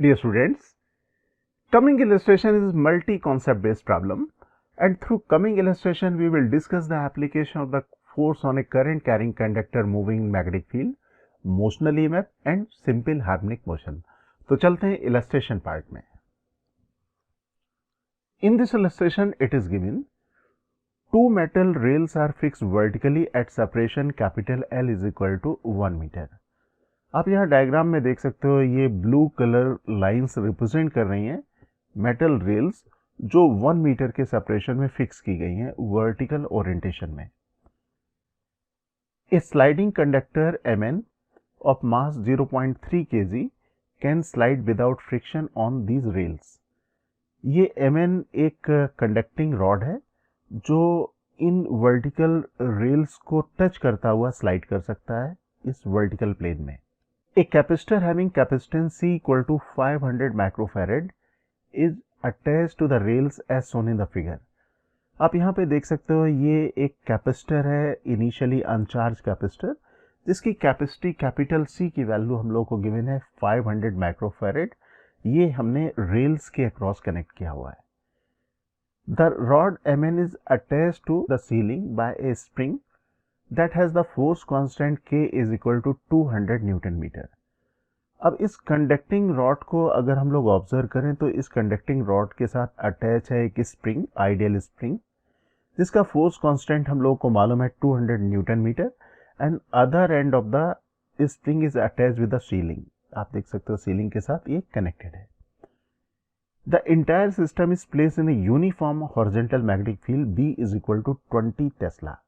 Dear students, coming illustration is multi-concept based problem, and through coming illustration we will discuss the application of the force on a current carrying conductor moving in magnetic field, motional EMF and simple harmonic motion. तो चलते हैं illustration part में. In this illustration it is given two metal rails are fixed vertically at separation capital L is equal to 1 meter. आप यहाँ diagram में देख सकते हो ये ब्लू कलर लाइंस रिप्रेजेंट कर रही हैं मेटल रेल्स जो 1 मीटर के सेपरेशन में फिक्स की गई हैं वर्टिकल ओरिएंटेशन में. A sliding conductor Mn of mass 0.3 kg can slide without friction on these rails. ये Mn एक कंडक्टिंग रॉड है जो इन वर्टिकल रेल्स को टच करता हुआ स्लाइड कर सकता है इस वर्टिकल प्लेन में. A capacitor having capacitance C equal to 500 microfarad is attached to the rails as shown in the figure. आप यहाँ पे देख सकते हो ये एक कैपेसिटर है, इनिशियली अनचार्ज कैपेसिटर जिसकी कैपेसिटी कैपिटल C की वैल्यू हम लोग को गिवन है 500 माइक्रोफैरेड. ये हमने रेल्स के अक्रॉस कनेक्ट किया हुआ है. The rod Mn is attached to the ceiling by a spring that has the force constant K is equal to 200 newton metre. अब इस कंडक्टिंग रॉड को अगर हम लोग ऑब्जर्व करें तो इस कंडक्टिंग रॉड के साथ अटैच है एक स्प्रिंग, आइडियल स्प्रिंग जिसका फोर्स कांस्टेंट हम लोग को मालूम है 200 newton metre and other end of the spring is attach with the ceiling. आप देख सकते हो सीलिंग के साथ ये कनेक्टेड है. The entire system is place in a uniform horizontal magnetic field B is equal to 20 tesla.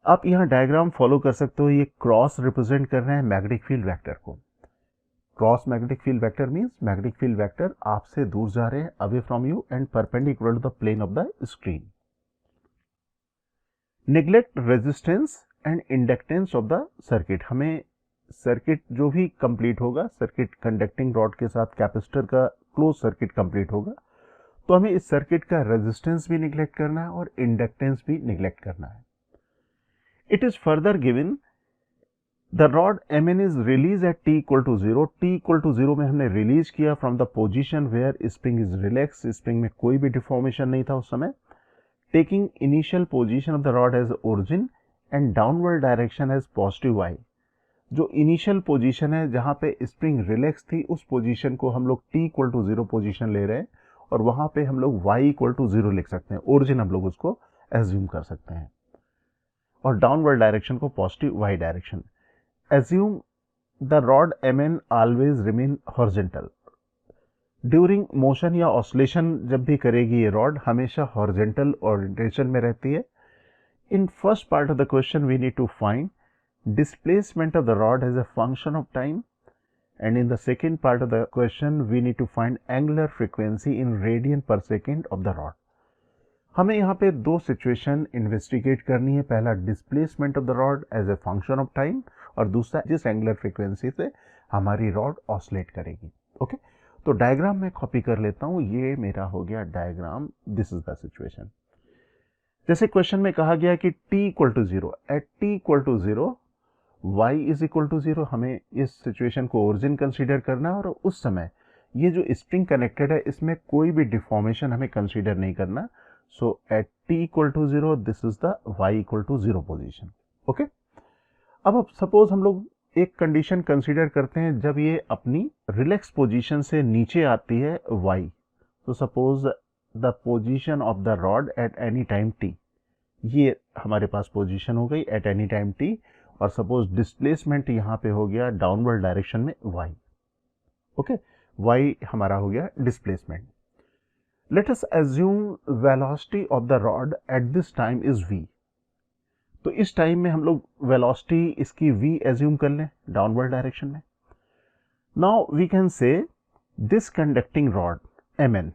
आप यहाँ डायग्राम फॉलो कर सकते हो. ये क्रॉस रिप्रेजेंट कर रहे हैं मैग्नेटिक फील्ड वेक्टर को. Cross magnetic field vector means magnetic field vector आपसे दूर जा रहे हैं away from you and perpendicular to the plane of the screen. Neglect resistance and inductance of the circuit. हमें सर्किट जो भी कंप्लीट होगा, सर्किट कंडक्टिंग रॉड के साथ कैपेसिटर का क्लोज सर्किट कंप्लीट होगा तो हमें इस सर्किट का रेजिस्टेंस भी निग्लेक्ट करना है और इंडक्टेंस भी निग्लेक्ट करना है. It is further given the rod Mn is released at t equal to 0. t equal to 0 में हमने रिलीज किया from the position where spring is relaxed. Spring में कोई भी डिफॉर्मेशन नहीं था उस समय. Taking initial position of the rod as origin and downward direction as positive y. जो इनिशियल पोजीशन है जहां पे स्प्रिंग रिलैक्स थी उस पोजीशन को हम लोग t equal to 0 पोजीशन ले रहे हैं और वहां पे हम लोग y equal to 0 लिख सकते हैं. ओरिजिन हम लोग उसको एज्यूम कर सकते हैं और डाउनवर्ड डायरेक्शन को positive y direction. Assume the rod Mn always remain horizontal. During motion या ऑसिलेशन जब भी करेगी ये रॉड हमेशा हॉरिजॉन्टल ओरिएंटेशन में रहती है. In first part of the question we need to find displacement of the rod as a function of time and in the second part of the question we need to find angular frequency in radian per second of the rod. हमें यहाँ पे दो situation investigate करनी है. पहला displacement of the rod as a function of time और दूसरा जिस एंगुलर फ्रीक्वेंसी से हमारी रॉड ऑसिलेट करेगी. ओके, तो डायग्राम में कॉपी कर लेता हूँ. ये मेरा हो गया diagram. This is the situation. जैसे क्वेश्चन में कहा गया कि t equal to 0 at t equal to 0 y is equal to 0. हमें इस सिचुएशन को ओरिजिन कंसीडर करना है और उस समय ये जो स्प्रिंग कनेक्टेड है इसमें कोई भी डिफॉर्मेशन हमें कंसीडर नहीं करना. So at t equal to 0, this is the y equal to 0 position. Okay? अब सपोज हम लोग एक कंडीशन कंसीडर करते हैं जब ये अपनी रिलैक्स पोजीशन से नीचे आती है y. तो suppose the position of the rod at any time t. ये हमारे पास पोजीशन हो गई एट एनी टाइम t और सपोज डिस्प्लेसमेंट यहाँ पे हो गया डाउनवर्ड डायरेक्शन में y. ओके, y हमारा हो गया displacement. Let us assume velocity of the rod at this time is v. तो इस टाइम में हम लोग velocity इसकी v assume कर लें डाउनवर्ड डायरेक्शन में. Now we can say this conducting rod Mn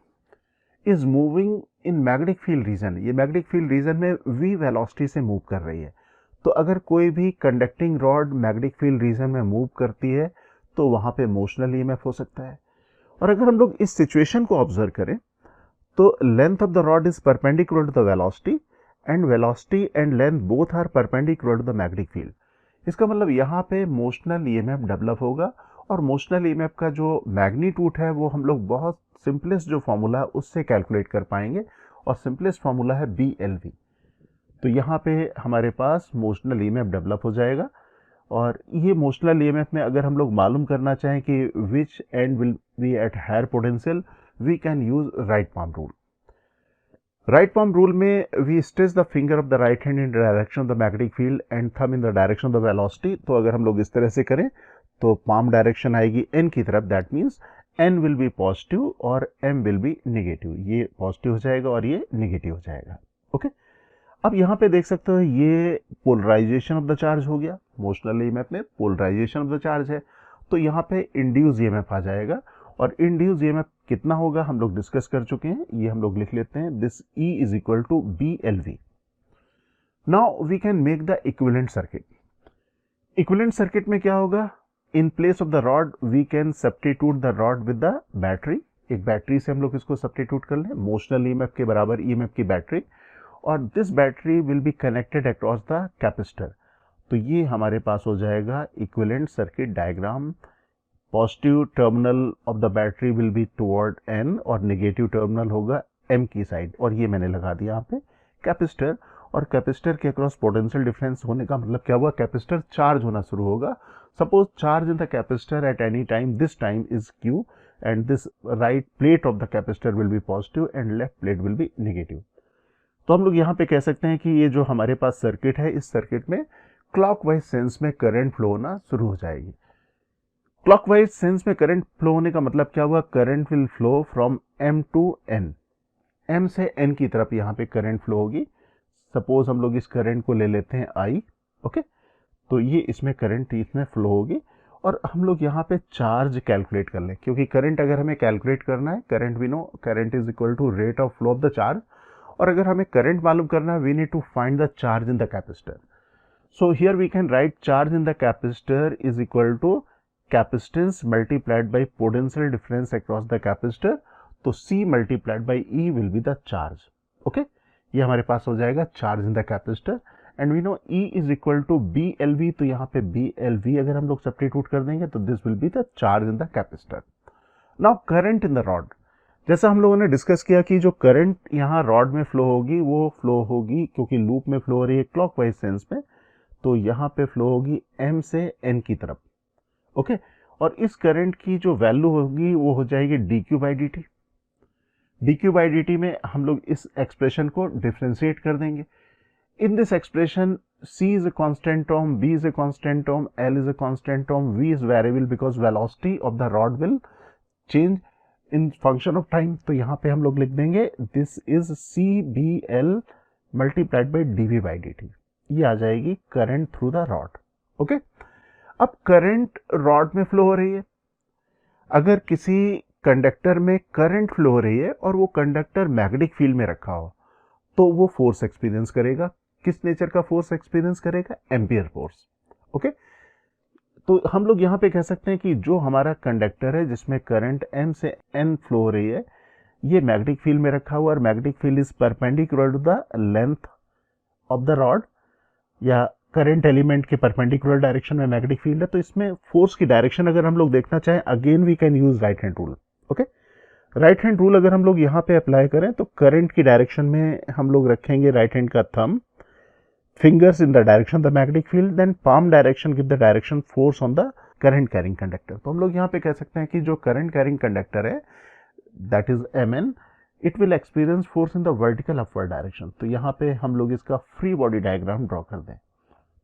is moving in magnetic field region. ये magnetic field region में v velocity से मूव कर रही है. तो अगर कोई भी conducting rod magnetic field region में मूव करती है तो वहां पे मोशनल ईएमएफ हो सकता है. और अगर हम लोग इस सिचुएशन को ऑब्जर्व करें तो length of the rod is perpendicular to the velocity and length both are perpendicular to the magnetic field. इसका मतलब यहाँ पे मोशनल ईएमएफ डेवलप होगा और मोशनल ईएमएफ का जो मैग्नीट्यूड है वो हम लोग बहुत सिंपलेस्ट जो फॉर्मूला है उससे कैलकुलेट कर पाएंगे, और सिंपलेस्ट फॉर्मूला है BLV। तो यहाँ पे हमारे पास मोशनल ईएमएफ डेवलप हो जाएगा, और ये मोशनल ईएमएफ में अगर हम लोग मालूम करना चाहें कि which end will be at higher potential, we can use right palm rule. Right palm rule में we stretch the finger of the right hand in the direction of the magnetic field and thumb in the direction of the velocity. तो अगर हम लोग इस तरह से करें तो पाम डायरेक्शन आएगी n की तरफ, that means n will be positive और m विल बी नेगेटिव। ये पॉजिटिव हो जाएगा और ये नेगेटिव हो जाएगा। ओके, अब यहाँ पे देख सकते हो ये पोलराइजेशन ऑफ द चार्ज हो गया। मोशनल ईएमएफ में पोलराइजेशन ऑफ द चार्ज है, तो यहाँ पे इंड्यूस ईएमएफ आ जाएगा, और इंड्यूस ईएमएफ कितना होगा हम लोग डिस्कस कर चुके हैं, ये हम लोग लिख लेते हैं। This E is equal to BLV। Now we can make the equivalent circuit. Equivalent circuit में क्या होगा, in place of the rod we can substitute the rod with the battery. एक बैटरी से हम लोग इसको सब्स्टिट्यूट कर लें, मोशनल ईएमएफ के बराबर ईएमएफ की बैटरी, और this battery will be connected across the capacitor. तो ये हमारे पास हो जाएगा equivalent circuit diagram. Positive terminal of the battery will be toward N और नेगेटिव टर्मिनल होगा M की साइड, और ये मैंने लगा दिया यहाँ पे कैपेसिटर। और कैपेसिटर के अक्रॉस पोटेंशियल डिफरेंस होने का मतलब क्या हुआ, कैपेसिटर चार्ज होना शुरू होगा। Suppose charge in the capacitor at any time, this time is Q and this right plate of the capacitor will be positive and left plate will be negative. तो हम लोग यहाँ पे कह सकते हैं कि ये जो हमारे पास सर्किट है, इस सर्किट में क्लॉकवाइज सेंस में करंट फ्लो होना शुरू हो जाएगी। क्लॉकवाइज सेंस में करंट फ्लो होने का मतलब क्या हुआ, current will flow from M to N, M से N की तरफ यहाँ पे करंट फ्लो होगी। सपोज हम लोग इस करंट को ले लेते हैं I, ओके, तो ये इसमें करंट इसमें फ्लो होगी, और हम लोग यहाँ पे चार्ज कैलकुलेट कर लें, क्योंकि करंट अगर हमें कैलकुलेट करना है, current we know current is equal to rate of flow of the charge, और अगर हमें करंट मालूम करना है we need to find the charge in the capacitor. So here we can write charge in the capacitor is equal to capacitance multiplied by potential difference across the capacitor. तो C multiplied by E will be the charge. Okay, ये हमारे पास हो जाएगा charge in the capacitor, and we know E is equal to BLV। तो यहाँ पे BLV अगर हम लोग सब्स्टिट्यूट कर देंगे तो this will be the charge in the capacitor. Now current in the rod, जैसा हम लोगों ने डिस्कस किया कि जो करंट यहाँ रॉड में फ्लो होगी वो फ्लो होगी, क्योंकि लूप में फ्लो हो रही है क्लॉकवाइज सेंस में, तो यहाँ पे फ्लो होगी M से N की तरफ। ओके, और इस करंट की जो वैल्यू होगी वो हो जाएगी dq by dt। dq by dt में हम लोग इस एक्सप्रेशन को डिफ्रेंशिएट कर देंगे। In this expression C is a constant term, B is a constant term, L is a constant term, V is variable because velocity of the rod will change in function of time। तो यहाँ पे हम लोग लिख देंगे this is CBL multiplied by dV by dt। ये आ जाएगी current through the rod. Okay, अब करंट रॉड में फ्लो हो रही है, अगर किसी कंडक्टर में करंट फ्लो हो रही है और वो कंडक्टर मैग्नेटिक फील्ड में रखा हो, तो वो फोर्स एक्सपीरियंस करेगा। किस नेचर का फोर्स एक्सपीरियंस करेगा, एम्पियर फोर्स। ओके, तो हम लोग यहाँ पे कह सकते हैं कि जो हमारा कंडक्टर है जिसमें करंट M से N फ्लो हो रही है, ये मैग्नेटिक फील्ड में रखा हुआ, और magnetic field is perpendicular to the length of the rod, या करंट एलिमेंट के परपेंडिकुलर डायरेक्शन में मैग्नेटिक फील्ड है। तो इसमें फोर्स की डायरेक्शन अगर हम लोग देखना चाहें, again we can use right hand rule. Okay, right hand rule अगर हम लोग यहाँ पे अप्लाई करें तो करंट की डायरेक्शन में हम लोग रखेंगे राइट हैंड का thumb, fingers in the direction of the magnetic field, then palm direction give the direction force on the current carrying conductor। तो हम लोग यहाँ पे कह सकते हैं कि जो current carrying conductor है that is Mn, it will experience force in the vertical upward direction। तो यहाँ पे हम लोग इसका फ्री बॉडी डायग्राम ड्रॉ कर दें।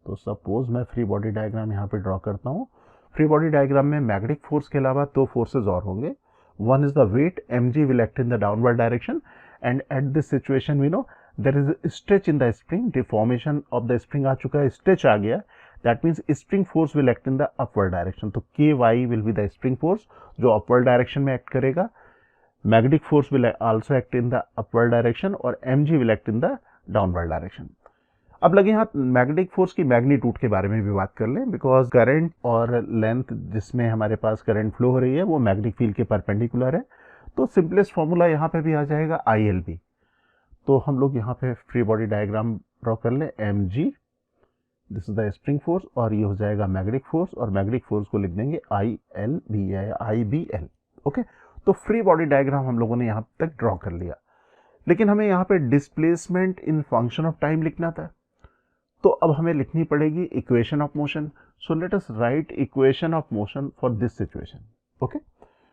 तो सपोज मैं फ्री बॉडी डायग्राम यहाँ पे ड्रॉ करता हूँ। फ्री बॉडी डायग्राम में मैग्नेटिक फोर्स के अलावा दो फोर्सेज और होंगे। One is the weight mg will act in the downward direction, and at this situation we know there is a stretch in the spring, deformation of the spring आ चुका है, stretch आ गया, that means spring force will act in the upward direction। तो ky will be the spring force जो upward direction में act करेगा, magnetic force will also act in the upward direction, और mg will act in the downward direction। अब लगे हाथ magnetic force की magnitude के बारे में भी बात कर लें, बिकॉज करंट और लेंथ जिसमें हमारे पास करंट फ्लो हो रही है वो मैग्नेटिक फील्ड के परपेंडिकुलर है। तो सिंपलेस्ट फॉर्मूला यहाँ पे भी आ जाएगा ILB। तो हम लोग यहाँ पे फ्री बॉडी डायग्राम ड्रॉ कर लें, mg this is the spring force, और ये हो जाएगा मैग्नेटिक फोर्स, और मैग्नेटिक फोर्स को लिख देंगे ILB। ओके, तो फ्री बॉडी डायग्राम हम लोगों ने यहाँ तक ड्रॉ कर लिया, लेकिन हमें यहाँ पे displacement in function of time लिखना था, तो अब हमें लिखनी पड़ेगी equation of motion. So let us write equation of motion for this situation. Okay,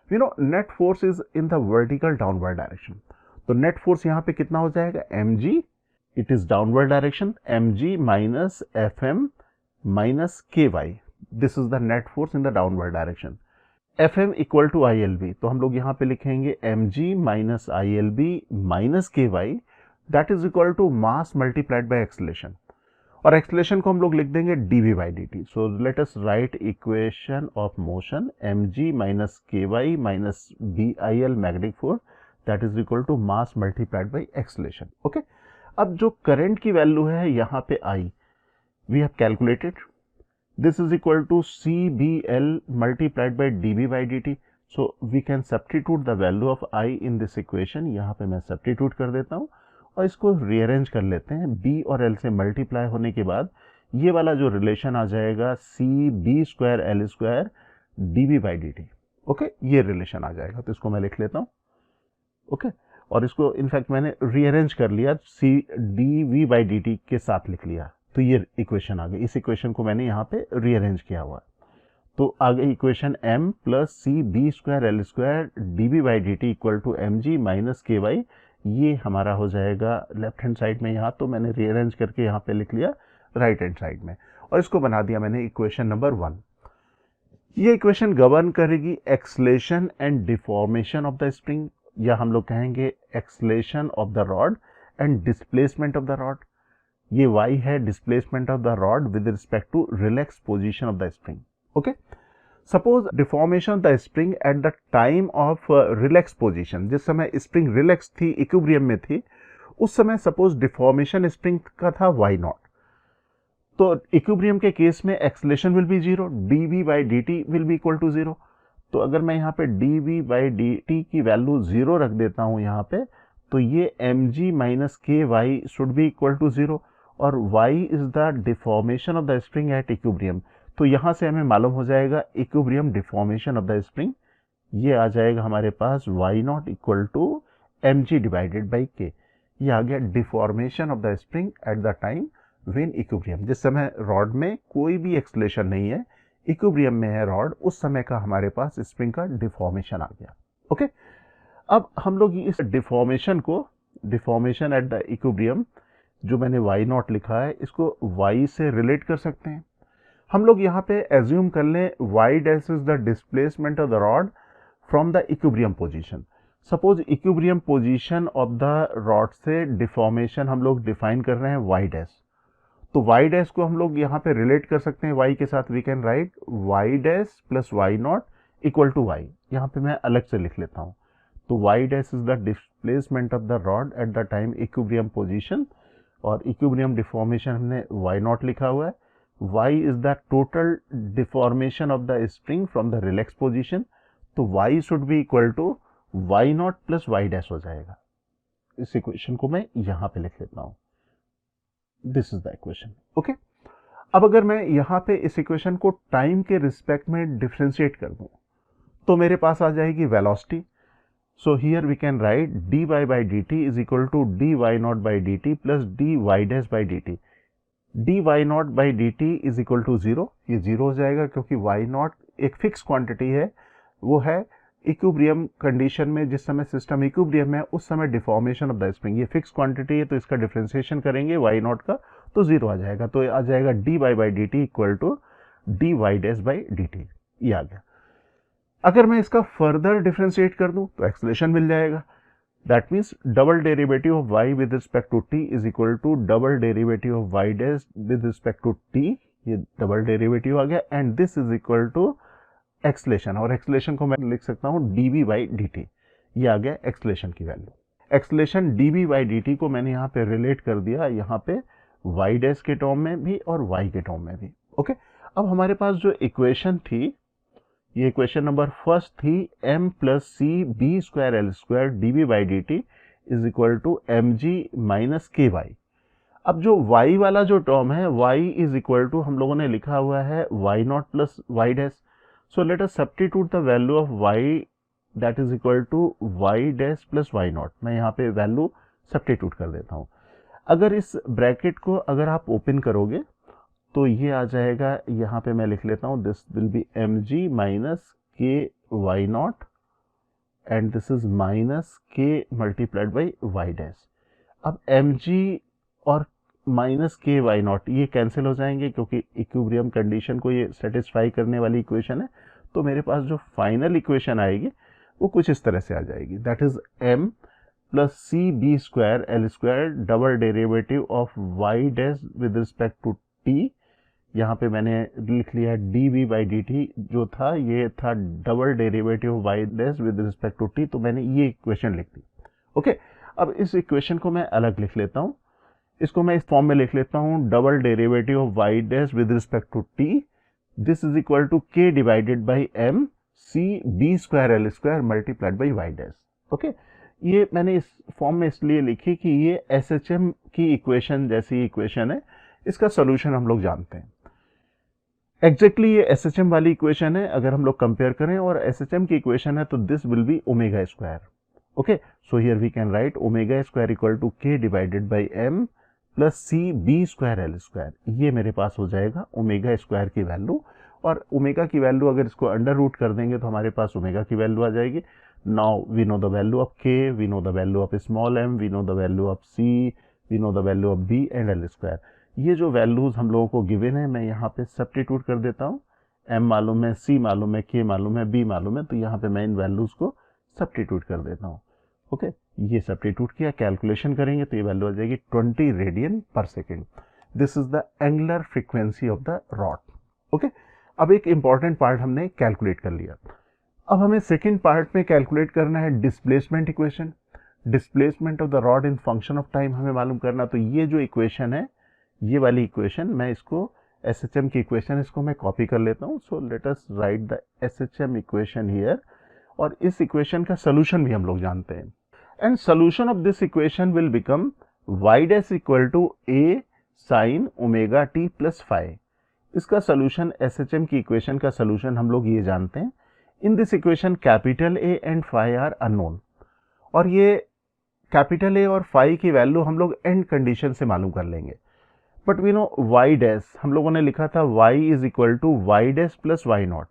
you know net force is in the vertical downward direction, तो नेट फोर्स यहाँ पे कितना हो जाएगा, mg, it is downward direction, mg minus fm minus ky, this is the net force in the downward direction. fm equal to ILB, तो हम लोग यहाँ पे लिखेंगे mg minus ILB minus ky, that is equal to mass multiplied by acceleration, और acceleration को हम लोग लिख देंगे dv by dt। So let us write equation of motion mg minus ky minus BIL magnetic force, that is equal to mass multiplied by acceleration. Okay, अब जो current की value है यहाँ पे I, we have calculated, this is equal to CBL multiplied by dB by dt. So we can substitute the value of I in this equation. यहाँ पे मैं substitute कर देता हूँ और इसको rearrange कर लेते हैं। B और L से multiply होने के बाद ये वाला जो relation आ जाएगा CB square L square dB by dt. Okay, ये relation आ जाएगा, तो इसको मैं लिख लेता हूँ। ओके, और इसको इनफैक्ट मैंने rearrange कर लिया, C dV by dt के साथ लिख लिया, तो ये इक्वेशन आ गई। इस इक्वेशन को मैंने यहाँ पे रीअरेंज किया हुआ, तो आ गई equation m plus C B square L square dB by dt equal to mg minus ky। ये हमारा हो जाएगा लेफ्ट हैंड साइड में, यहाँ तो मैंने रीअरेंज करके यहाँ पे लिख लिया राइट हैंड साइड में, और इसको बना दिया मैंने इक्वेशन नंबर 1। ये इक्वेशन गवर्न करेगी acceleration and deformation of the spring, या हम लोग कहेंगे acceleration of the rod and displacement of the rod. ये y है displacement of the rod with respect to relax position of the spring. Okay, suppose deformation of the spring at the time of relax position, जिस समय spring relax थी, equilibrium में थी, उस समय suppose deformation spring का था y0, तो इक्विलिब्रियम के केस में acceleration will be 0, dv by dt will be equal to 0। तो अगर मैं यहाँ पे dv बाई dt की वैल्यू 0 रख देता हूँ यहाँ पे, तो ये mg minus ky should be equal to 0, और y is the deformation of the spring at equilibrium. तो यहाँ से हमें मालूम हो जाएगा equilibrium deformation of the spring, ये आ जाएगा हमारे पास y0 equal to mg divided by k। ये आ गया deformation of the spring at the time when equilibrium, जिस समय रॉड में कोई भी एक्सेलरेशन नहीं है, इक्विलिब्रियम में है रॉड, उस समय का हमारे पास स्प्रिंग का डिफॉर्मेशन आ गया। ओके, अब हम लोग इस डिफॉर्मेशन को, डिफॉर्मेशन एट द इक्विलिब्रियम जो मैंने y0 लिखा है, इसको y से रिलेट कर सकते हैं। हम लोग यहाँ पे एज्यूम कर लें y dash is the displacement of the rod from the equilibrium position. Suppose equilibrium position of the rod से डिफॉर्मेशन हम लोग डिफाइन कर रहे हैं y डैश, तो y डैश को हम लोग यहाँ पे रिलेट कर सकते हैं y के साथ। We can write y dash plus y0 equal to y, यहाँ पे मैं अलग से लिख लेता हूँ। तो y dash is the displacement of the rod at the time equilibrium position, और इक्विलिब्रियम डिफॉर्मेशन हमने y0 लिखा हुआ है। y is the total deformation of the spring from the relax position, तो y should be equal to y0 plus y dash हो जाएगा। इस equation को मैं यहाँ पे लिख लेता हूँ, this is the equation. Okay, अब अगर मैं यहाँ पे इस इक्वेशन को टाइम के रिस्पेक्ट में डिफ्रेंशिएट कर दूँ, तो मेरे पास आ जाएगी velocity. So here we can write dy by dt is equal to dy0 by dt plus dy dash by dt. dy0 by dt is equal to 0, ये 0 हो जाएगा क्योंकि y0 एक फिक्स क्वांटिटी है, वो है इक्विलिब्रियम कंडीशन में, जिस समय सिस्टम इक्विलिब्रियम में उस समय डिफॉर्मेशन ऑफ द स्प्रिंग, ये फिक्स क्वांटिटी है, तो इसका डिफरेंशिएशन करेंगे y0 का, तो 0 आ जाएगा। तो आ जाएगा dy by dt equal to dy dash by dt, ये आ गया। अगर मैं इसका फर्दर डिफरेंशिएट कर दूं तो एक्सेलरेशन मिल जाएगा, that means double derivative of y with respect to t is equal to double derivative of y dash with respect to t, ये डबल डेरिवेटिव आ गया, and this is equal to acceleration, और acceleration को मैं लिख सकता हूं dv by dt, ये आ गया एक्सेलरेशन की value. Acceleration dv by dt को मैंने यहाँ पे रिलेट कर दिया, यहाँ पे y डैश के टर्म में भी और y के टर्म में भी। ओके, अब हमारे पास जो इक्वेशन थी, ये इक्वेशन नंबर फर्स्ट थी m plus C B square L square dv by dt is equal to mg minus ky। अब जो y वाला जो टर्म है, y इज इक्वल टू हम लोगों ने लिखा हुआ है y naught plus Y dash. So let us substitute the value of y that is equal to y dash plus Y naught. मैं यहाँ पे वैल्यू सब्स्टिट्यूट कर देता हूँ. अगर इस ब्रैकेट को अगर आप ओपन करोगे तो ये आ जाएगा, यहाँ पे मैं लिख लेता हूँ, this will be M G minus K Y not and this is minus K multiplied by Y dash. अब एम जी और माइनस के वाई नॉट ये कैंसिल हो जाएंगे क्योंकि इक्विलिब्रियम कंडीशन को ये सेटिस्फाई करने वाली इक्वेशन है. तो मेरे पास जो फाइनल इक्वेशन आएगी वो कुछ इस तरह से आ जाएगी, that is M plus C B square L square double derivative of Y dash with respect to T. यहाँ पे मैंने लिख लिया D V by D T, जो था ये था double derivative of Y dash with respect to T. तो मैंने ये इक्वेशन लिख दी. ओके, अब इस इक्वेशन को मैं अलग लिख लेता हूँ. इसको मैं इस फॉर्म में लिख लेता हूँ, double derivative of Y dash with respect to T, this is equal to K divided by M C B square L square multiplied by Y dash. Okay, ये मैंने इस फॉर्म में इसलिए लिखी कि ये एस एच एम की equation जैसी इक्वेशन है, इसका सोल्यूशन हम लोग जानते हैं. एग्जैक्टली ये एस एच एम वाली इक्वेशन है. अगर हम लोग कंपेयर करें और एस एच एम की इक्वेशन है तो this will be omega square. Okay, so here we can write omega square equal to K divided by M plus C B square L square. ये मेरे पास हो जाएगा ओमेगा स्क्वायर की value. और ओमेगा की वैल्यू अगर इसको अंडर रूट कर देंगे तो हमारे पास ओमेगा की वैल्यू आ जाएगी. Now we know the value of K, we know the value of small M, we know the value of C, we know the value of B and L square. ये जो values हम लोगों को given है मैं यहाँ पे substitute कर देता हूँ. एम मालूम है, सी मालूम है, के मालूम है, बी मालूम है, तो यहाँ पे मैं इन वैल्यूज को सब्स्टिट्यूट कर देता हूँ. ओके, ये सब्स्टिट्यूट किया, कैलकुलेशन करेंगे तो ये वैल्यू आ जाएगी 20 radian per second. This is the angular frequency of the rod. Okay, अब एक इंपॉर्टेंट पार्ट हमने कैलकुलेट कर लिया. अब हमें सेकेंड पार्ट में कैलकुलेट करना है displacement equation. Displacement of the rod in function of time हमें मालूम करना. तो ये जो इक्वेशन है, ये वाली इक्वेशन, मैं इसको एस एच एम की इक्वेशन, इसको मैं कॉपी कर लेता हूँ. So let us write the S H M equation here. और इस इक्वेशन का सोल्यूशन भी हम लोग जानते हैं. And solution of this equation will become Y dash equal to A sine omega T plus phi. इसका सोल्यूशन एस एच एम की इक्वेशन का सोल्यूशन हम लोग ये जानते हैं. In this equation capital A and phi are unknown. और ये कैपिटल ए और फाइव की वैल्यू हम लोग एंड कंडीशन से मालूम कर लेंगे. But we know Y dash हम लोगों ने लिखा था Y is equal to Y dash plus Y naught.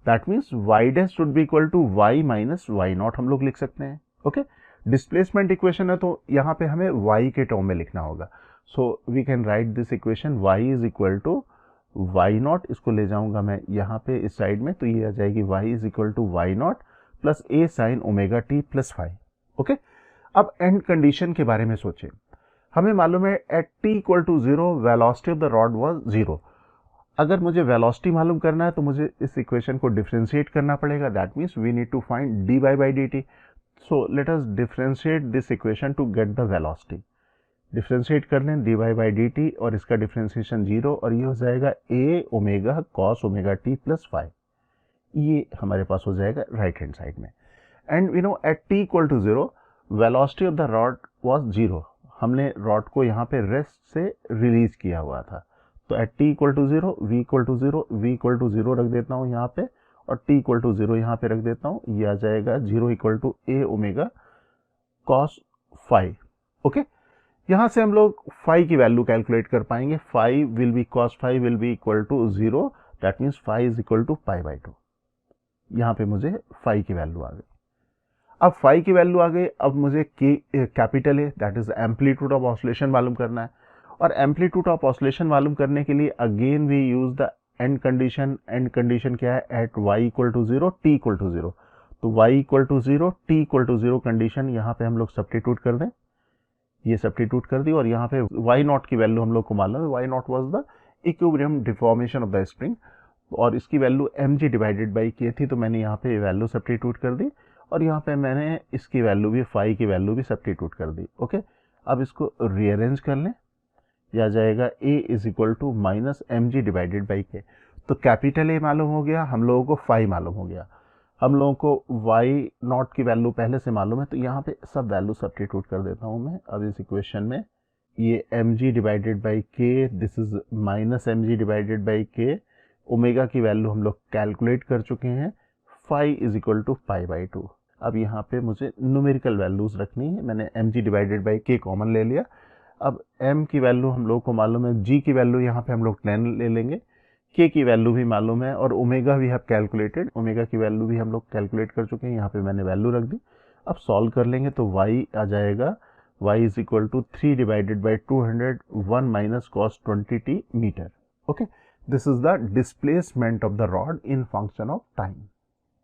That means Y dash should be equal to Y minus Y naught हम लोग लिख सकते हैं. ओके, डिस्प्लेसमेंट इक्वेशन है तो यहाँ पे हमें वाई के टर्म में लिखना होगा. So we can write this equation Y is equal to Y naught. इसको ले जाऊंगा मैं यहाँ पे इस साइड में, तो ये आ जाएगी Y is equal to Y naught plus A sine omega T plus phi. Okay, अब एंड कंडीशन के बारे में सोचें. हमें मालूम है at T equal to zero velocity of the rod was zero. अगर मुझे वेलोसिटी मालूम करना है तो मुझे इस इक्वेशन को डिफरेंशिएट करना पड़ेगा. That means we need to find D Y by D T. So let us differentiate this equation to get the velocity. Differentiate कर लें D Y by D T और इसका डिफरेंशिएशन जीरो, और ये हो जाएगा A omega cos omega T plus five. ये हमारे पास हो जाएगा राइट हैंड साइड में. And we know at T equal to zero velocity of the rod was zero. हमने रॉड को यहाँ पे रेस्ट से रिलीज किया हुआ था. तो at T equal to zero, V equal to zero, V equal to zero रख देता हूँ यहाँ पे, और टी इक्वल टू जीरो यहाँ पे रख देता हूँ. ये आ जाएगा zero equal to A omega cos phi. Okay, यहाँ से हम लोग फाइव की वैल्यू कैलकुलेट कर पाएंगे. Phi will be cos phi will be equal to zero. That means phi is equal to pi by two. यहाँ पे मुझे फाइव की वैल्यू आ गई. अब फाइव की वैल्यू आ गई. अब मुझे के कैपिटल है, that is amplitude of oscillation मालूम करना है. और एम्पलीट्यूड ऑफ ऑसिलेशन मालूम करने के लिए again we use the end condition. And condition क्या है? At Y equal to zero T equal to zero. तो Y equal to zero T equal to zero condition यहाँ पे हम लोग सब्स्टिट्यूट कर दें. ये सब्स्टिट्यूट कर दी और यहाँ पे वाई नॉट की वैल्यू हम लोग को मालूम है. Y naught was the equilibrium deformation of the spring, और इसकी value M G divided by K थी. तो मैंने यहाँ पे वैल्यू सब्स्टिट्यूट कर दी, और यहाँ पे मैंने इसकी वैल्यू भी फाइव की वैल्यू भी सब्स्टिट्यूट कर दी. ओके, अब इसको रीअरेंज कर लें. यह आ जाएगा A is equal to minus M G divided by K. तो कैपिटल ए मालूम हो गया, हम लोगों को फाइव मालूम हो गया, हम लोगों को वाई नॉट की वैल्यू पहले से मालूम है. तो यहाँ पे सब वैल्यू सब्स्टिट्यूट कर देता हूँ मैं अब इस इक्वेशन में. ये mg divided by k, this is minus mg divided by k। Omega की वैल्यू हम लोग कैलकुलेट कर चुके हैं, phi is equal to pi by 2। अब यहाँ पे मुझे न्यूमेरिकल वैल्यूज रखनी है, मैंने mg divided by k common ले लिया। अब m की वैल्यू हम लोग को मालूम है, g की वैल्यू यहाँ पे हम लोग 10 ले लेंगे, k की वैल्यू भी मालूम है, और ओमेगा भी हैव कैलकुलेटेड, ओमेगा की वैल्यू भी हम लोग कैलकुलेट कर चुके हैं, यहाँ पे मैंने वैल्यू रख दी। अब सॉल्व कर लेंगे तो y आ जाएगा, y is equal to 3 divided by 200 1 minus cos 20t metre. Okay, this is the displacement of the rod in function of time.